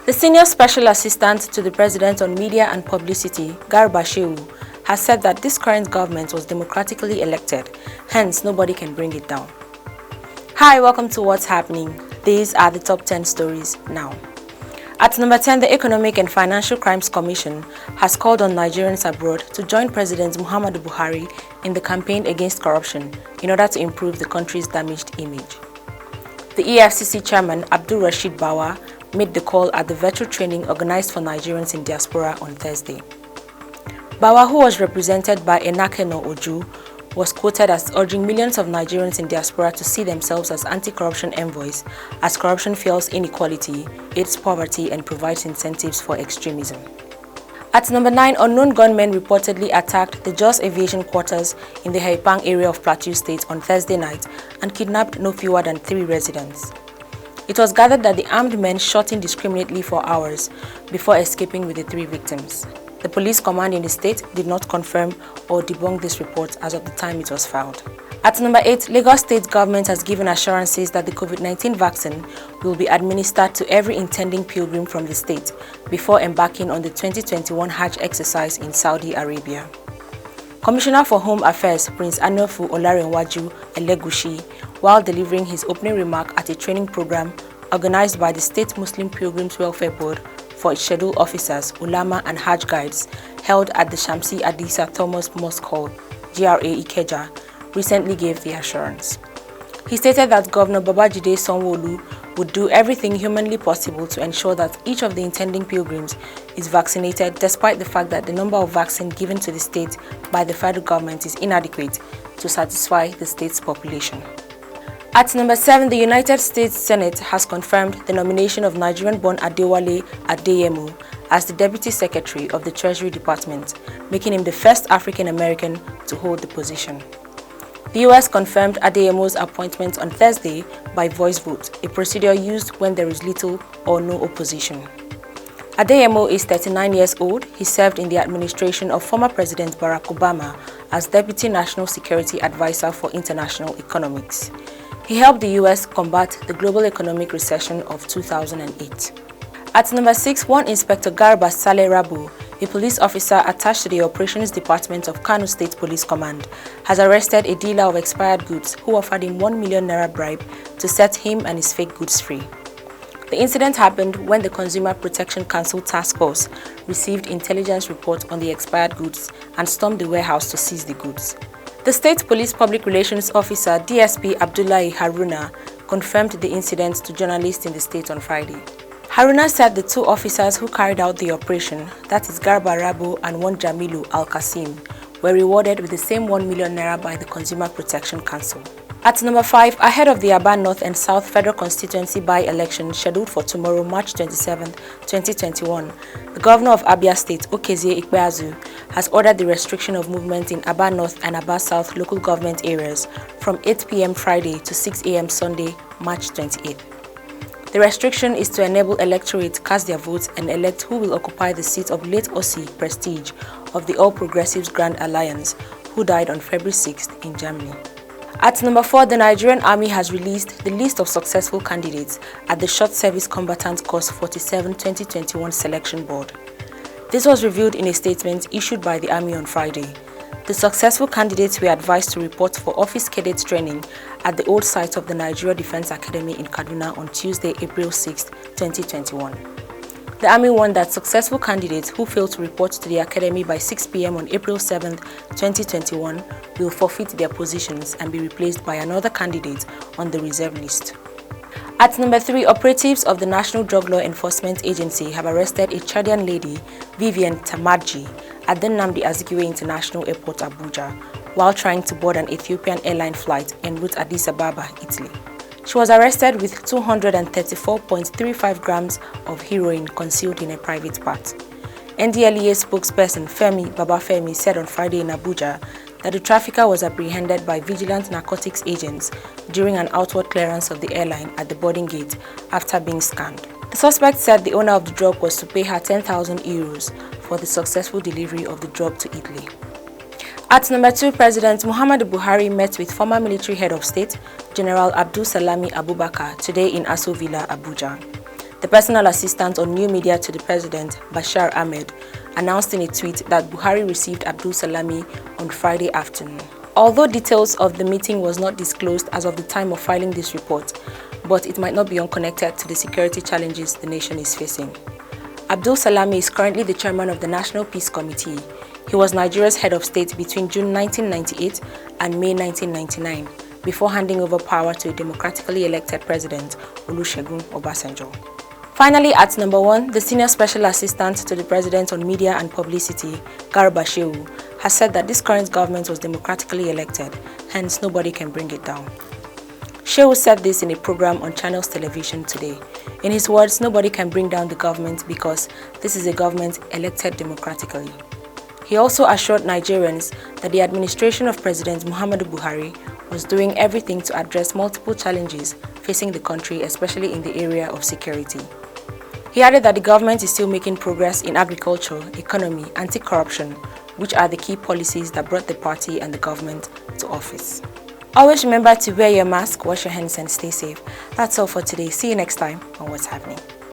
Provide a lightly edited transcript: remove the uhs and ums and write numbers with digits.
The Senior Special Assistant to the President on Media and Publicity, Garba Shehu, has said that this current government was democratically elected, hence nobody can bring it down. Hi, welcome to What's Happening. These are the top 10 stories now. At number 10, the Economic and Financial Crimes Commission has called on Nigerians abroad to join President Muhammadu Buhari in the campaign against corruption in order to improve the country's damaged image. The EFCC chairman, Abdul Rashid Bawa, made the call at the virtual training organized for Nigerians in diaspora on Thursday. Bawa, who was represented by Enakeno Oju, was quoted as urging millions of Nigerians in diaspora to see themselves as anti-corruption envoys, as corruption fuels inequality, aids poverty, and provides incentives for extremism. At number 9, unknown gunmen reportedly attacked the Jos Aviation Quarters in the Haipang area of Plateau State on Thursday night and kidnapped no fewer than 3 residents. It was gathered that the armed men shot indiscriminately for hours before escaping with the 3 victims. The police command in the state did not confirm or debunk this report as of the time it was filed. At number 8, Lagos State government has given assurances that the COVID-19 vaccine will be administered to every intending pilgrim from the state before embarking on the 2021 Hajj exercise in Saudi Arabia. Commissioner for Home Affairs Prince Anofu Olarenwaju Elegushi, while delivering his opening remark at a training program organized by the State Muslim Pilgrims Welfare Board for its scheduled officers, ulama and Hajj guides, held at the Shamsi Adisa Thomas Mosque Hall, GRA Ikeja, recently gave the assurance. He stated that Governor Babajide Sanwo-Olu would do everything humanly possible to ensure that each of the intending pilgrims is vaccinated, despite the fact that the number of vaccines given to the state by the federal government is inadequate to satisfy the state's population. At number 7, the United States Senate has confirmed the nomination of Nigerian-born Adewale Adeyemo as the Deputy Secretary of the Treasury Department, making him the first African-American to hold the position. The U.S. confirmed Adeyemo's appointment on Thursday by voice vote, a procedure used when there is little or no opposition. Adeyemo is 39 years old. He served in the administration of former President Barack Obama as Deputy National Security Advisor for International Economics. He helped the U.S. combat the global economic recession of 2008. At number 6, one Inspector Garba Saleh Rabu, a police officer attached to the Operations Department of Kano State Police Command, has arrested a dealer of expired goods who offered him 1 million naira bribe to set him and his fake goods free. The incident happened when the Consumer Protection Council Task Force received intelligence report on the expired goods and stormed the warehouse to seize the goods. The State Police Public Relations Officer DSP Abdullahi Haruna confirmed the incident to journalists in the state on Friday. Haruna said the 2 officers who carried out the operation, that is Garba Rabu and one Jamilu Al-Qasim, were rewarded with the same 1 million naira by the Consumer Protection Council. At number 5, ahead of the Aba North and South Federal Constituency by-election scheduled for tomorrow, March 27, 2021, the Governor of Abia State, Okezie Ikpeazu, has ordered the restriction of movement in Aba North and Aba South local government areas from 8 p.m. Friday to 6 a.m. Sunday, March 28. The restriction is to enable electorate to cast their votes and elect who will occupy the seat of late Ossi Prestige of the All Progressives Grand Alliance, who died on February 6th in Germany. At number 4, the Nigerian Army has released the list of successful candidates at the Short Service Combatant Course 47 2021 Selection Board. This was revealed in a statement issued by the Army on Friday. The successful candidates were advised to report for office cadet training at the old site of the Nigeria Defense Academy in Kaduna on Tuesday, April 6, 2021. The Army warned that successful candidates who fail to report to the Academy by 6 p.m. on April 7, 2021 will forfeit their positions and be replaced by another candidate on the reserve list. At number 3, operatives of the National Drug Law Enforcement Agency have arrested a Chadian lady, Vivian Tamadji, at the Nnamdi Azikiwe International Airport, Abuja, while trying to board an Ethiopian airline flight en route Addis Ababa, Italy. She was arrested with 234.35 grams of heroin concealed in a private part. NDLEA spokesperson Femi Babafemi said on Friday in Abuja that the trafficker was apprehended by vigilant narcotics agents during an outward clearance of the airline at the boarding gate after being scanned. The suspect said the owner of the drug was to pay her 10,000 euros for the successful delivery of the drug to Italy. At number 2, President Muhammadu Buhari met with former military head of state, General Abdul Salami Abubakar, today in Aso Villa, Abuja. The personal assistant on new media to the president, Bashar Ahmed, announced in a tweet that Buhari received Abdul Salami on Friday afternoon. Although details of the meeting was not disclosed as of the time of filing this report, but it might not be unconnected to the security challenges the nation is facing. Abdul Salami is currently the chairman of the National Peace Committee. He was Nigeria's head of state between June 1998 and May 1999, before handing over power to a democratically elected president, Olusegun Obasanjo. Finally, at number 1, the senior special assistant to the president on media and publicity, Garba Shehu, has said that this current government was democratically elected, hence nobody can bring it down. Shehu said this in a program on Channels Television today. In his words, nobody can bring down the government because this is a government elected democratically. He also assured Nigerians that the administration of President Muhammadu Buhari was doing everything to address multiple challenges facing the country, especially in the area of security. He added that the government is still making progress in agriculture, economy, anti-corruption, which are the key policies that brought the party and the government to office. Always remember to wear your mask, wash your hands and stay safe. That's all for today. See you next time on What's Happening.